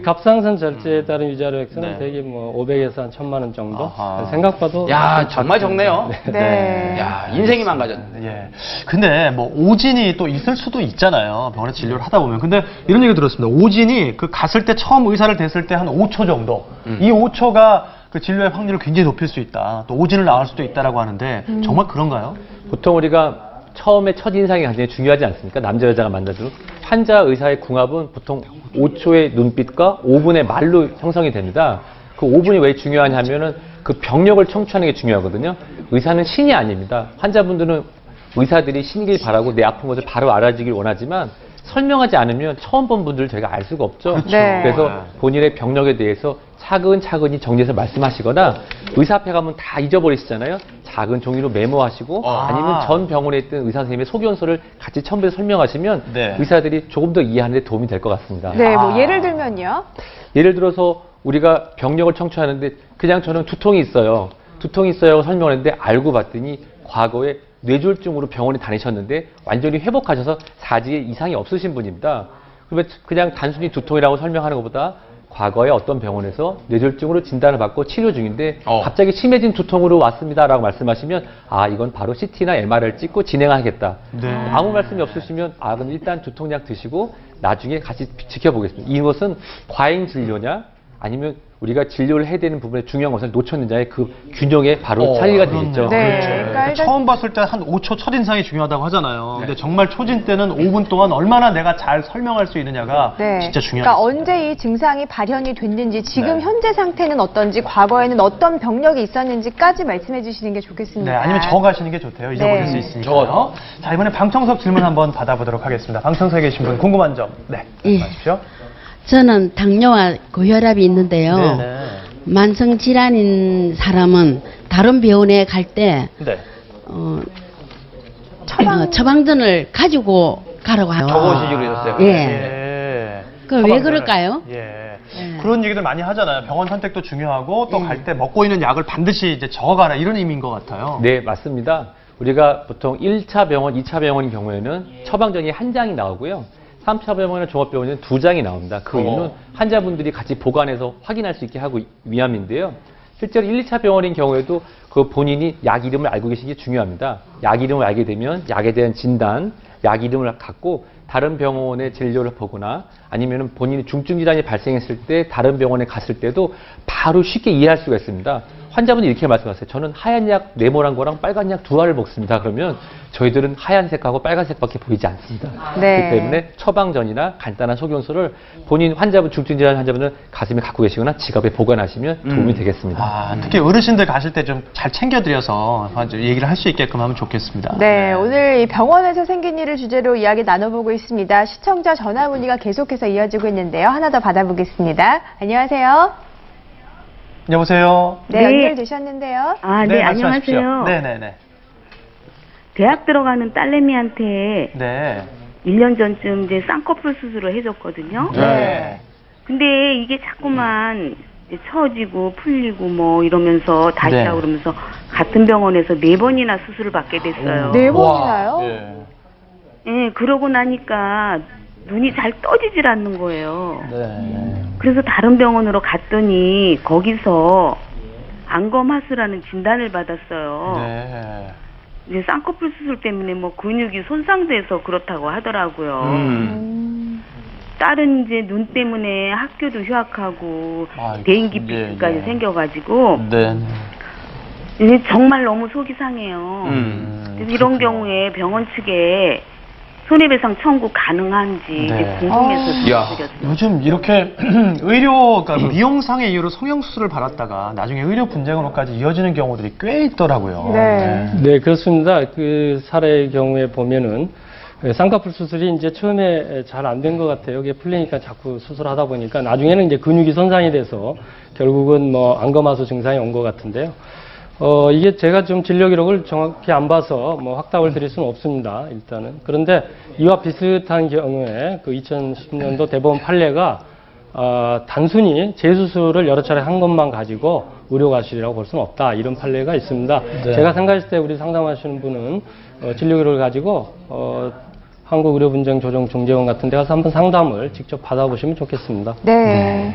갑상선 절제에 따른 위자료 액수는 네. 대개 뭐 500에서 한 1000만 원 정도. 아하. 생각봐도 야, 정말 적네요. 네. 야, 인생이 망가졌네. 예. 근데 뭐 오진이 또 있을 수도 있잖아요. 병원에 진료를 하다 보면. 근데 이런 얘기 들었습니다. 오진이 그 갔을 때 처음 의사를 뵀을 때 한 5초 정도. 이 5초가 그 진료의 확률을 굉장히 높일 수 있다. 또 오진을 낳을 수도 있다라고 하는데 정말 그런가요? 보통 우리가 처음에 첫인상이 굉장히 중요하지 않습니까? 남자, 여자가 만나도. 환자 의사의 궁합은 보통 5초의 눈빛과 5분의 말로 형성이 됩니다. 그 5분이 왜 중요하냐 하면은 그 병력을 청취하는 게 중요하거든요. 의사는 신이 아닙니다. 환자분들은 의사들이 신길 바라고 내 아픈 것을 바로 알아주길 원하지만 설명하지 않으면 처음 본 분들을 저희가 알 수가 없죠. 그렇죠. 네. 그래서 본인의 병력에 대해서 차근차근히 정리해서 말씀하시거나 의사 앞에 가면 다 잊어버리시잖아요. 작은 종이로 메모하시고 아니면 전 병원에 있던 의사 선생님의 소견서를 같이 첨부해서 설명하시면 네. 의사들이 조금 더 이해하는 데 도움이 될 것 같습니다. 네, 뭐 예를 들면요. 예를 들어서 우리가 병력을 청취하는데 그냥 저는 두통이 있어요. 두통이 있어요 설명했는데 알고 봤더니 과거에 뇌졸중으로 병원에 다니셨는데 완전히 회복하셔서 사지에 이상이 없으신 분입니다. 그러면 그냥 단순히 두통이라고 설명하는 것보다 과거에 어떤 병원에서 뇌졸중으로 진단을 받고 치료 중인데 갑자기 심해진 두통으로 왔습니다라고 말씀하시면 아 이건 바로 CT나 MR을 찍고 진행하겠다. 네. 아무 말씀이 없으시면 아 그럼 일단 두통약 드시고 나중에 같이 지켜보겠습니다. 이것은 과잉 진료냐 아니면 우리가 진료를 해야 되는 부분에 중요한 것을 놓쳤느냐의 그 균형에 바로 차이가 되겠죠. 네. 그렇죠. 그러니까 일단- 처음 봤을 때 한 5초 첫인상이 중요하다고 하잖아요. 근데 정말 초진 때는 5분 동안 얼마나 내가 잘 설명할 수 있느냐가 네. 진짜 그러니까 중요합니다. 언제 이 증상이 발현이 됐는지, 지금 네. 현재 상태는 어떤지, 과거에는 어떤 병력이 있었는지까지 말씀해 주시는 게 좋겠습니다. 네, 아니면 적어가시는 게 좋대요. 잊어버릴 네. 수 있으니까요. 자, 이번에 방청석 질문 한번 받아보도록 하겠습니다. 방청석에 계신 분 궁금한 점. 네, 예. 말씀하십시오. 저는 당뇨와 고혈압이 있는데요. 네네. 만성 질환인 사람은 다른 병원에 갈 때 네. 처방전을 가지고 가라고 하요. 적어오시기로 했었어요. 예. 예. 그 왜 그럴까요? 예. 예. 그런 얘기들 많이 하잖아요. 병원 선택도 중요하고 또 갈 때 먹고 있는 약을 반드시 이제 적어가라 이런 의미인 것 같아요. 네, 맞습니다. 우리가 보통 1차 병원, 2차 병원인 경우에는 처방전이 한 장이 나오고요. 3차 병원이나 종합병원에는 2장이 나옵니다. 그 이유는 환자분들이 같이 보관해서 확인할 수 있게 하고 위함인데요. 실제로 1, 2차 병원인 경우에도 그 본인이 약 이름을 알고 계시는 게 중요합니다. 약 이름을 알게 되면 약에 대한 진단, 약 이름을 갖고 다른 병원의 진료를 보거나 아니면 본인이 중증 질환이 발생했을 때 다른 병원에 갔을 때도 바로 쉽게 이해할 수가 있습니다. 환자분이 이렇게 말씀하세요. 저는 하얀 약 네모난 거랑 빨간 약 두 알을 먹습니다. 그러면 저희들은 하얀색하고 빨간색밖에 보이지 않습니다. 네. 그렇기 때문에 처방전이나 간단한 소견서를 본인 환자분 중증 질환 환자분은 가슴에 갖고 계시거나 지갑에 보관하시면 도움이 되겠습니다. 아, 특히 어르신들 가실 때 좀 잘 챙겨드려서 얘기를 할 수 있게끔 하면 좋겠습니다. 네, 오늘 이 병원에서 생긴 일을 주제로 이야기 나눠보고 있습니다. 시청자 전화 문의가 계속해서 이어지고 있는데요. 하나 더 받아보겠습니다. 안녕하세요. 여보세요. 네, 연결되셨는데요. 아, 네, 말씀하십시오. 안녕하세요. 네네네. 대학 들어가는 딸내미한테 네. 1년 전쯤 이제 쌍꺼풀 수술을 해줬거든요. 네. 근데 이게 자꾸만 이제 처지고 풀리고 뭐 이러면서 다시 네. 하고 그러면서 같은 병원에서 4번이나 수술을 받게 됐어요. 네 번이나요? 예, 그러고 나니까 눈이 잘 떠지질 않는 거예요. 네. 그래서 다른 병원으로 갔더니 거기서 안검하수라는 진단을 받았어요. 네. 이제 쌍꺼풀 수술 때문에 뭐 근육이 손상돼서 그렇다고 하더라고요. 딸은 이제 눈 때문에 학교도 휴학하고 아이고, 대인기 예, 삐까지 예. 생겨가지고 네. 이제 정말 너무 속이 상해요. 그래서 이런 그렇구나. 경우에 병원 측에 손해배상 청구 가능한지 네. 이제 궁금해서 야. 드렸어요. 요즘 이렇게 그러니까 미용상의 이유로 성형수술을 받았다가 나중에 의료 분쟁으로까지 이어지는 경우들이 꽤 있더라고요. 네. 네, 그렇습니다. 그 사례의 경우에 보면은 쌍꺼풀 수술이 이제 처음에 잘 안 된 것 같아요. 이게 풀리니까 자꾸 수술하다 보니까 나중에는 이제 근육이 손상이 돼서 결국은 뭐 안검하수 증상이 온 것 같은데요. 이게 제가 좀 진료 기록을 정확히 안 봐서 뭐 확답을 드릴 수는 없습니다. 일단은. 그런데 이와 비슷한 경우에 그 2010년도 대법원 판례가 단순히 재수술을 여러 차례 한 것만 가지고 의료과실이라고 볼 수는 없다. 이런 판례가 있습니다. 네. 제가 생각했을 때 우리 상담하시는 분은 진료 기록을 가지고 한국의료분쟁조정중재원 같은 데 가서 한번 상담을 직접 받아보시면 좋겠습니다. 네.